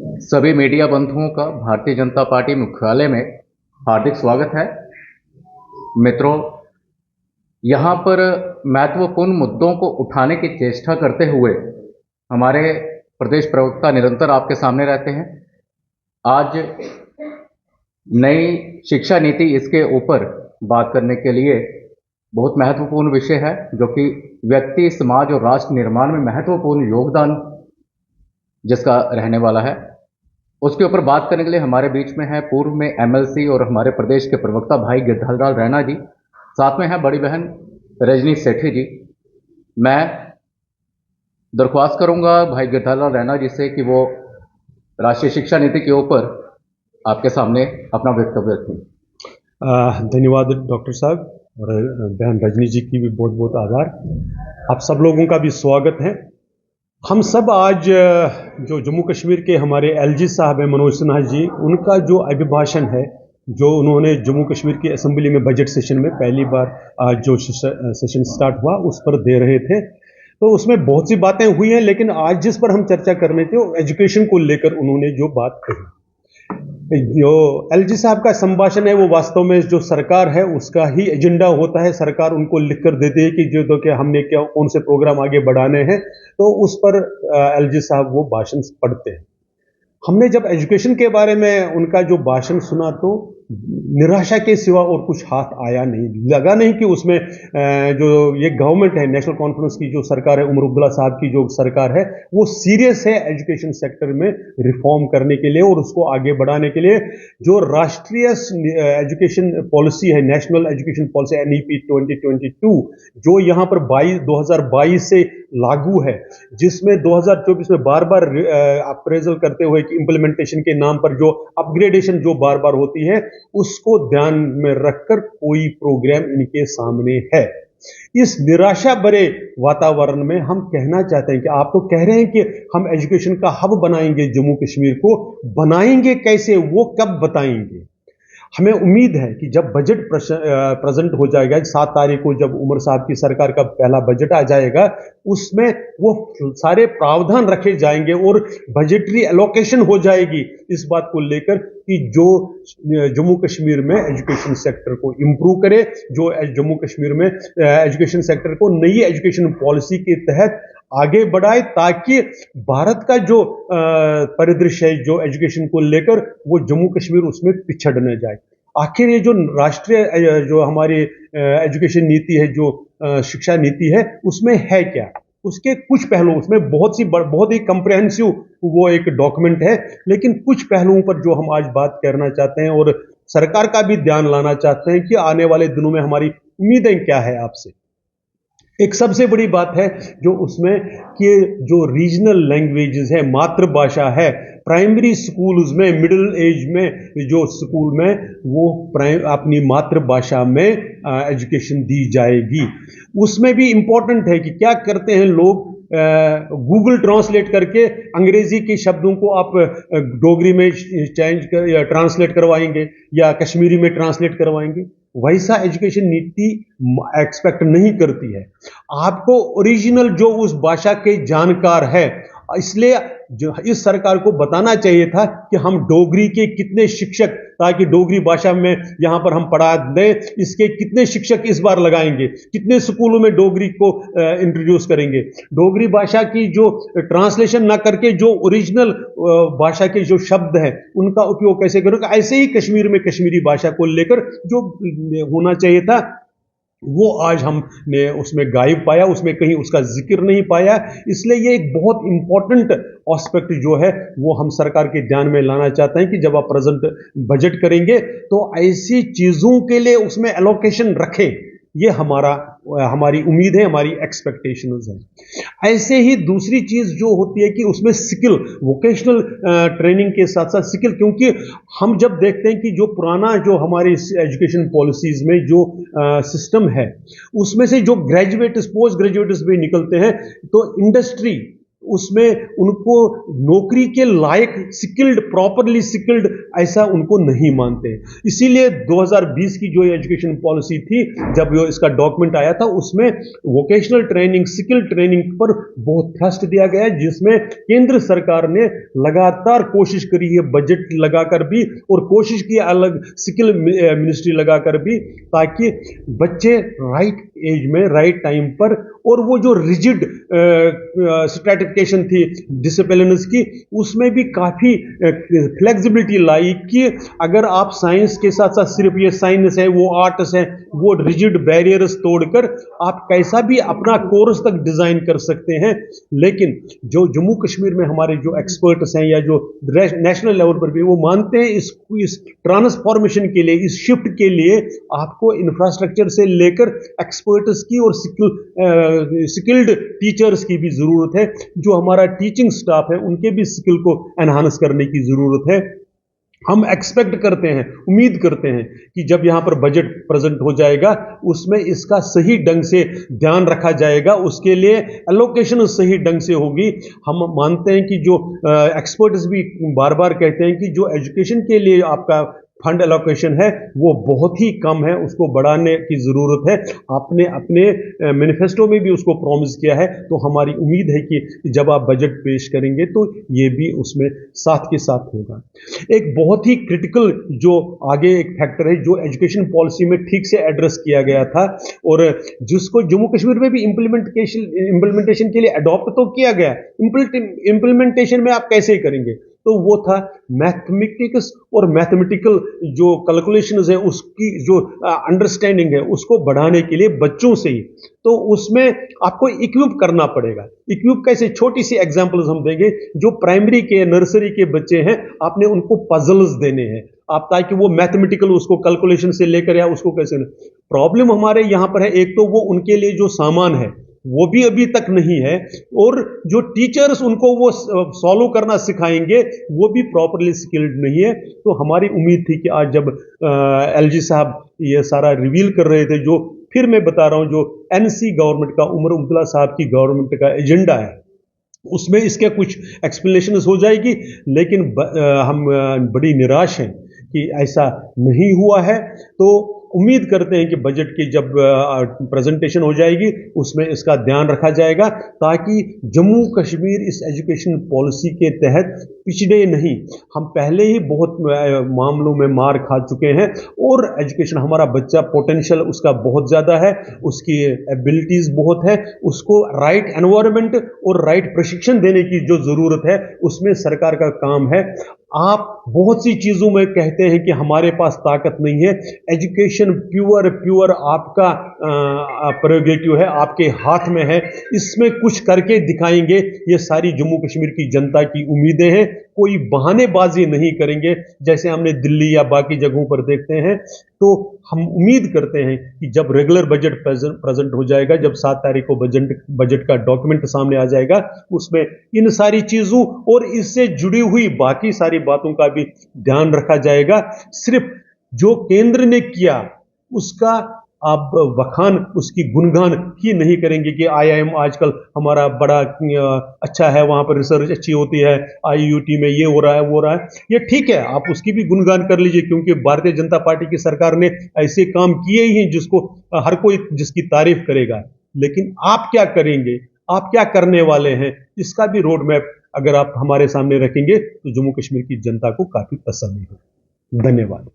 सभी मीडिया बंधुओं का भारतीय जनता पार्टी मुख्यालय में हार्दिक स्वागत है। मित्रों, यहाँ पर महत्वपूर्ण मुद्दों को उठाने की चेष्टा करते हुए हमारे प्रदेश प्रवक्ता निरंतर आपके सामने रहते हैं। आज नई शिक्षा नीति, इसके ऊपर बात करने के लिए बहुत महत्वपूर्ण विषय है, जो कि व्यक्ति, समाज और राष्ट्र निर्माण में महत्वपूर्ण योगदान जिसका रहने वाला है, उसके ऊपर बात करने के लिए हमारे बीच में है पूर्व में एमएलसी और हमारे प्रदेश के प्रवक्ता भाई गिरधरलाल रैना जी। साथ में है बड़ी बहन रजनी सेठी जी। मैं दरख्वास्त करूंगा भाई गिरधरलाल रैना जी से कि वो राष्ट्रीय शिक्षा नीति के ऊपर आपके सामने अपना वक्तव्य रखें। धन्यवाद डॉक्टर साहब, और बहन रजनी जी की भी बहुत बहुत आभार। आप सब लोगों का भी स्वागत है। हम सब आज जो जम्मू कश्मीर के हमारे एलजी साहब हैं मनोज सिन्हा जी, उनका जो अभिभाषण है, जो उन्होंने जम्मू कश्मीर की असेंबली में बजट सेशन में पहली बार आज जो सेशन स्टार्ट हुआ उस पर दे रहे थे, तो उसमें बहुत सी बातें हुई हैं, लेकिन आज जिस पर हम चर्चा करने थे वो एजुकेशन को लेकर उन्होंने जो बात कही। जो एलजी साहब का संभाषण है वो वास्तव में जो सरकार है उसका ही एजेंडा होता है। सरकार उनको लिखकर देती है कि जो तो कि हमने क्या कौन से प्रोग्राम आगे बढ़ाने हैं, तो उस पर एलजी साहब वो भाषण पढ़ते हैं। हमने जब एजुकेशन के बारे में उनका जो भाषण सुना तो निराशा के सिवा और कुछ हाथ आया नहीं, लगा नहीं कि उसमें जो ये गवर्नमेंट है, नेशनल कॉन्फ्रेंस की जो सरकार है, उमर अब्दुल्ला साहब की जो सरकार है, वो सीरियस है एजुकेशन सेक्टर में रिफॉर्म करने के लिए और उसको आगे बढ़ाने के लिए। जो राष्ट्रीय एजुकेशन पॉलिसी है, नेशनल एजुकेशन पॉलिसी एनईपी 2022, जो यहाँ पर 2022 से लागू है, जिसमें 2024 में बार बार अप्रेजल करते हुए कि इंप्लीमेंटेशन के नाम पर जो अपग्रेडेशन जो बार बार होती है, उसको ध्यान में रखकर कोई प्रोग्राम इनके सामने है। इस निराशा भरे वातावरण में हम कहना चाहते हैं कि आप तो कह रहे हैं कि हम एजुकेशन का हब बनाएंगे, जम्मू कश्मीर को बनाएंगे कैसे, वो कब बताएंगे? हमें उम्मीद है कि जब बजट प्रेजेंट हो जाएगा 7 तारीख को, जब उमर साहब की सरकार का पहला बजट आ जाएगा, उसमें वो सारे प्रावधान रखे जाएंगे और बजटरी एलोकेशन हो जाएगी इस बात को लेकर कि जो जम्मू कश्मीर में एजुकेशन सेक्टर को इंप्रूव करे, जो जम्मू कश्मीर में एजुकेशन सेक्टर को नई एजुकेशन पॉलिसी के तहत आगे बढ़ाए, ताकि भारत का जो परिदृश्य है जो एजुकेशन को लेकर, वो जम्मू कश्मीर उसमें पिछड़ न जाए। आखिर ये जो राष्ट्रीय जो हमारी एजुकेशन नीति है, जो शिक्षा नीति है, उसमें है क्या? उसके कुछ पहलू, उसमें बहुत ही कंप्रेहेंसिव वो एक डॉक्यूमेंट है, लेकिन कुछ पहलुओं पर जो हम आज बात करना चाहते हैं और सरकार का भी ध्यान लाना चाहते हैं कि आने वाले दिनों में हमारी उम्मीदें क्या है आपसे। एक सबसे बड़ी बात है जो उसमें कि जो रीजनल लैंग्वेजेस है, मातृभाषा है, प्राइमरी स्कूल्स में, मिडिल एज में जो स्कूल में, वो अपनी मातृभाषा में एजुकेशन दी जाएगी। उसमें भी इंपॉर्टेंट है कि क्या करते हैं लोग, गूगल ट्रांसलेट करके अंग्रेजी के शब्दों को आप डोगरी में ट्रांसलेट करवाएंगे या कश्मीरी में ट्रांसलेट करवाएंगे। वैसा एजुकेशन नीति एक्सपेक्ट नहीं करती है। आपको ओरिजिनल जो उस भाषा के जानकार है, इसलिए जो इस सरकार को बताना चाहिए था कि हम डोगरी के कितने शिक्षक, ताकि डोगरी भाषा में यहां पर हम पढ़ा दें, इसके कितने शिक्षक इस बार लगाएंगे, कितने स्कूलों में डोगरी को इंट्रोड्यूस करेंगे। डोगरी भाषा की जो ट्रांसलेशन ना करके जो ओरिजिनल भाषा के जो शब्द हैं उनका उपयोग कैसे करोगे। ऐसे ही कश्मीर में कश्मीरी भाषा को लेकर जो होना चाहिए था, वो आज हमने उसमें गायब पाया, उसमें कहीं उसका जिक्र नहीं पाया। इसलिए ये एक बहुत इंपॉर्टेंट एस्पेक्ट जो है वो हम सरकार के ध्यान में लाना चाहते हैं कि जब आप प्रेजेंट बजट करेंगे तो ऐसी चीजों के लिए उसमें एलोकेशन रखें। ये हमारी उम्मीद है, हमारी एक्सपेक्टेशंस है। ऐसे ही दूसरी चीज जो होती है कि उसमें स्किल, वोकेशनल ट्रेनिंग के साथ साथ स्किल, क्योंकि हम जब देखते हैं कि जो पुराना जो हमारी एजुकेशन पॉलिसीज में जो सिस्टम है, उसमें से जो ग्रेजुएट्स, पोस्ट ग्रेजुएट्स भी निकलते हैं, तो इंडस्ट्री उसमें उनको नौकरी के लायक स्किल्ड, प्रॉपरली स्किल्ड ऐसा उनको नहीं मानते। इसीलिए 2020 की जो एजुकेशन पॉलिसी थी, जब इसका डॉक्यूमेंट आया था, उसमें वोकेशनल ट्रेनिंग, स्किल ट्रेनिंग पर बहुत थ्रस्ट दिया गया है, जिसमें केंद्र सरकार ने लगातार कोशिश करी है, बजट लगाकर भी, और कोशिश की अलग स्किल मिनिस्ट्री लगाकर भी, ताकि बच्चे राइट एज में राइट टाइम पर, और वो जो रिजिड स्ट्रैटिफिकेशन थी डिसिप्लिन्स की, उसमें भी काफ़ी फ्लेक्सिबिलिटी लाई कि अगर आप साइंस के साथ साथ सिर्फ ये साइंस है, वो आर्ट्स है, वो रिजिड बैरियर्स तोड़कर आप कैसा भी अपना कोर्स तक डिज़ाइन कर सकते हैं। लेकिन जो जम्मू कश्मीर में हमारे जो एक्सपर्ट्स हैं, या जो नेशनल लेवल पर भी, वो मानते हैं इस ट्रांसफॉर्मेशन के लिए, इस शिफ्ट के लिए आपको इंफ्रास्ट्रक्चर से लेकर एक्सपर्ट्स की और स्किल्ड टीचर्स की भी ज़रूरत है। जो हमारा टीचिंग स्टाफ है, उनके भी स्किल को एनहांस करने की ज़रूरत है। हम एक्सपेक्ट करते हैं, उम्मीद करते हैं कि जब यहाँ पर बजट प्रेजेंट हो जाएगा, उसमें इसका सही ढंग से ध्यान रखा जाएगा, उसके लिए एलोकेशन सही ढंग से होगी। हम मानते हैं कि जो एक्सपर्ट्स भी बार बार कहते हैं कि जो एजुकेशन के लिए आपका फंड एलोकेशन है, वो बहुत ही कम है, उसको बढ़ाने की ज़रूरत है। आपने अपने मैनिफेस्टो में भी उसको प्रॉमिस किया है, तो हमारी उम्मीद है कि जब आप बजट पेश करेंगे तो ये भी उसमें साथ के साथ होगा। एक बहुत ही क्रिटिकल जो आगे एक फैक्टर है, जो एजुकेशन पॉलिसी में ठीक से एड्रेस किया गया था, और जिसको जम्मू कश्मीर में भी इम्प्लीमेंटेशन के लिए अडॉप्ट तो किया गया, इम्प्लीमेंटेशन में आप कैसे करेंगे, तो वो था मैथमेटिक्स और मैथमेटिकल जो कैलकुलेशंस है, उसकी जो अंडरस्टैंडिंग है, उसको बढ़ाने के लिए बच्चों से ही, तो उसमें आपको इक्विप करना पड़ेगा। इक्विप कैसे, छोटी सी एग्जांपल्स हम देंगे। जो प्राइमरी के, नर्सरी के बच्चे हैं, आपने उनको पजल्स देने हैं, आप, ताकि वो मैथमेटिकल उसको कैलकुलेशन से लेकर, या उसको कैसे, प्रॉब्लम हमारे यहाँ पर है, एक तो वो उनके लिए जो सामान है वो भी अभी तक नहीं है, और जो टीचर्स उनको वो सॉल्व करना सिखाएंगे वो भी प्रॉपरली स्किल्ड नहीं है। तो हमारी उम्मीद थी कि आज जब एलजी साहब ये सारा रिवील कर रहे थे, जो फिर मैं बता रहा हूं, जो एनसी गवर्नमेंट का, उमर अब्दुल्ला साहब की गवर्नमेंट का एजेंडा है, उसमें इसके कुछ एक्सप्लेनेशन हो जाएगी, लेकिन हम बड़ी निराश हैं कि ऐसा नहीं हुआ है। तो उम्मीद करते हैं कि बजट की जब प्रेजेंटेशन हो जाएगी, उसमें इसका ध्यान रखा जाएगा, ताकि जम्मू कश्मीर इस एजुकेशन पॉलिसी के तहत पिछड़े नहीं। हम पहले ही बहुत मामलों में मार खा चुके हैं, और एजुकेशन, हमारा बच्चा पोटेंशियल उसका बहुत ज़्यादा है, उसकी एबिलिटीज़ बहुत है, उसको राइट एनवायरनमेंट और राइट प्रशिक्षण देने की जो ज़रूरत है, उसमें सरकार का काम है। आप बहुत सी चीज़ों में कहते हैं कि हमारे पास ताकत नहीं है। एजुकेशन प्योर आपका प्रेरोगेटिव है, आपके हाथ में है, इसमें कुछ करके दिखाएंगे। ये सारी जम्मू कश्मीर की जनता की उम्मीदें हैं। कोई बहानेबाजी नहीं करेंगे जैसे हमने दिल्ली या बाकी जगहों पर देखते हैं। तो हम उम्मीद करते हैं कि जब रेगुलर बजट प्रेजेंट हो जाएगा, जब 7 तारीख को बजट का डॉक्यूमेंट सामने आ जाएगा, उसमें इन सारी चीज़ों और इससे जुड़ी हुई बाकी सारी बातों का भी ध्यान रखा जाएगा। सिर्फ जो केंद्र ने किया उसका आप बखान, उसकी गुणगान ही नहीं करेंगे कि IIM आजकल हमारा बड़ा अच्छा है, वहाँ पर रिसर्च अच्छी होती है, IUT में ये हो रहा है, वो हो रहा है। ये ठीक है, आप उसकी भी गुणगान कर लीजिए, क्योंकि भारतीय जनता पार्टी की सरकार ने ऐसे काम किए ही हैं जिसको हर कोई जिसकी तारीफ करेगा। लेकिन आप क्या करेंगे, आप क्या करने वाले हैं, इसका भी रोड मैप अगर आप हमारे सामने रखेंगे तो जम्मू कश्मीर की जनता को काफ़ी तसल्ली होगी। धन्यवाद।